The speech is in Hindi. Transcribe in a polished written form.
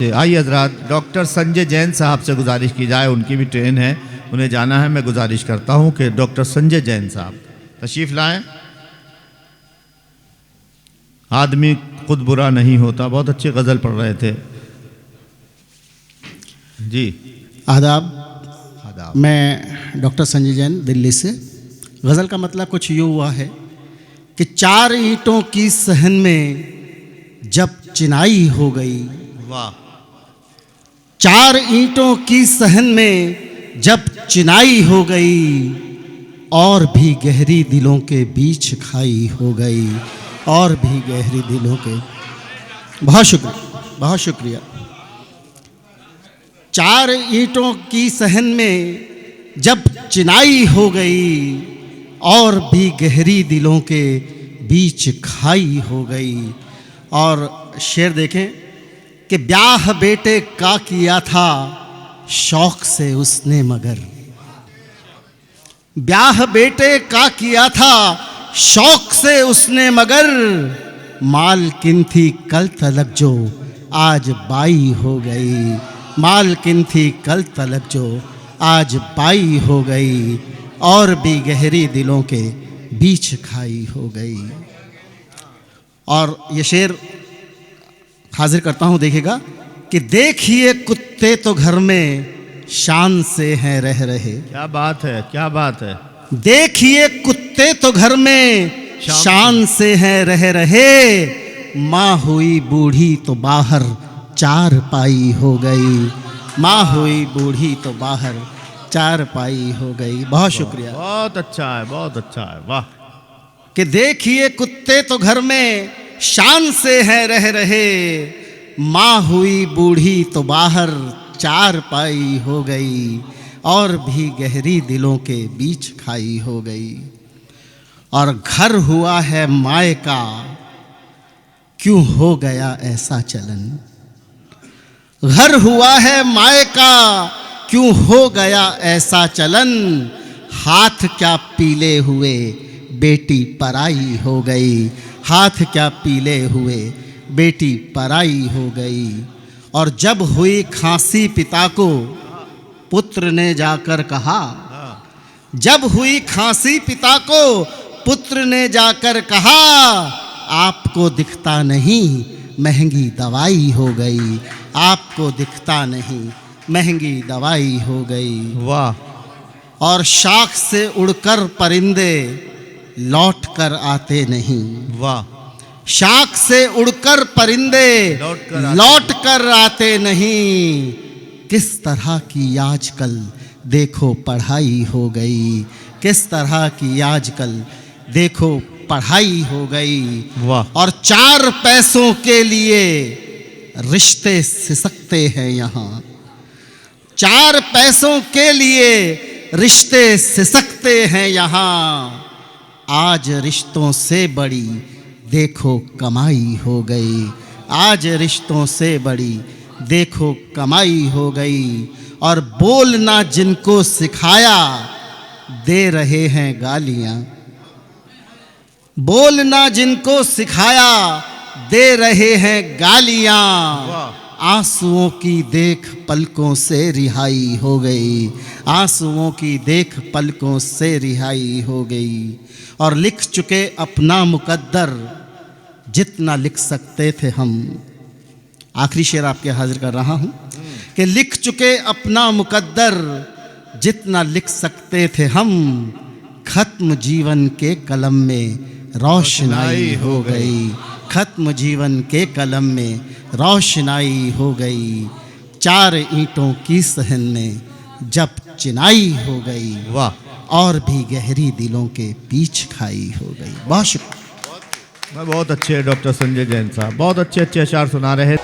आइए हजरात, डॉक्टर संजय जैन साहब से गुजारिश की जाए, उनकी भी ट्रेन है, उन्हें जाना है। मैं गुजारिश करता हूं कि डॉक्टर संजय जैन साहब तशरीफ लाएं। आदमी खुद बुरा नहीं होता, बहुत अच्छी गज़ल पढ़ रहे थे जी। आदाब। मैं डॉक्टर संजय जैन दिल्ली से। गज़ल का मतलब कुछ यूँ हुआ है कि चार ईंटों की सहन में जब चिनाई हो गई, वाह। चार ईंटों की सहन में जब चिनाई हो गई, और भी गहरी दिलों के बीच खाई हो गई, और भी गहरी दिलों के। बहुत शुक्रिया, बहुत शुक्रिया। चार ईंटों की सहन में जब चिनाई हो गई, और भी गहरी दिलों के बीच खाई हो गई। और शेर देखें कि ब्याह बेटे का किया था शौक से उसने, मगर ब्याह बेटे का किया था शौक से उसने, मगर मालकिन थी कल तलक जो आज बाई हो गई, मालकिन थी कल तलक जो आज बाई हो गई, और भी गहरी दिलों के बीच खाई हो गई। और ये शेर हाजिर करता हूँ, देखिएगा कि देखिए कुत्ते तो घर में शान से हैं रह रहे। क्या बात है, क्या बात है। देखिए कुत्ते तो घर में शान से हैं रह रहे, माँ हुई बूढ़ी तो बाहर चार पाई हो गई, माँ हुई बूढ़ी तो बाहर चार पाई हो गई। बहुत शुक्रिया, बहुत अच्छा है, बहुत अच्छा है, वाह। कि देखिए कुत्ते तो घर में शान से हैं रह रहे, माँ हुई बूढ़ी तो बाहर चार पाई हो गई, और भी गहरी दिलों के बीच खाई हो गई। और घर हुआ है माए का, क्यों हो गया ऐसा चलन, घर हुआ है माए का, क्यों हो गया ऐसा चलन, हाथ क्या पीले हुए बेटी पराई हो गई, हाथ क्या पीले हुए बेटी पराई हो गई। और जब हुई खांसी पिता को पुत्र ने जाकर कहा, जब हुई खांसी पिता को पुत्र ने जाकर कहा, आपको दिखता नहीं महंगी दवाई हो गई, आपको दिखता नहीं महंगी दवाई हो गई। वाह। और शाख से उड़कर परिंदे लौट कर आते नहीं, वाह। शाख से उड़कर परिंदे लौट कर आते नहीं, किस तरह की आजकल देखो पढ़ाई हो गई, किस तरह की आजकल देखो पढ़ाई हो गई। वाह। और चार पैसों के लिए रिश्ते सिसकते हैं यहाँ, चार पैसों के लिए रिश्ते सिसकते हैं यहाँ, आज रिश्तों से बड़ी देखो कमाई हो गई, आज रिश्तों से बड़ी देखो कमाई हो गई। और बोलना जिनको सिखाया दे रहे हैं गालियाँ, बोलना जिनको सिखाया दे रहे हैं गालियाँ, आंसुओं की देख पलकों से रिहाई हो गई, आंसुओं की देख पलकों से रिहाई हो गई। और लिख चुके अपना मुकद्दर जितना लिख सकते थे हम, आखिरी शेर आपके हाजिर कर रहा हूँ कि लिख चुके अपना मुकद्दर जितना लिख सकते थे हम, खत्म जीवन के कलम में रोशनाई हो गई, खत्म जीवन के कलम में रोशनाई हो गई, चार ईंटों की सहन में जब चिनाई हो गई, वाह, और भी गहरी दिलों के बीच खाई हो गई। बहुत शुक्रिया। बहुत अच्छे डॉक्टर संजय जैन साहब, बहुत अच्छे अच्छे अशार सुना रहे।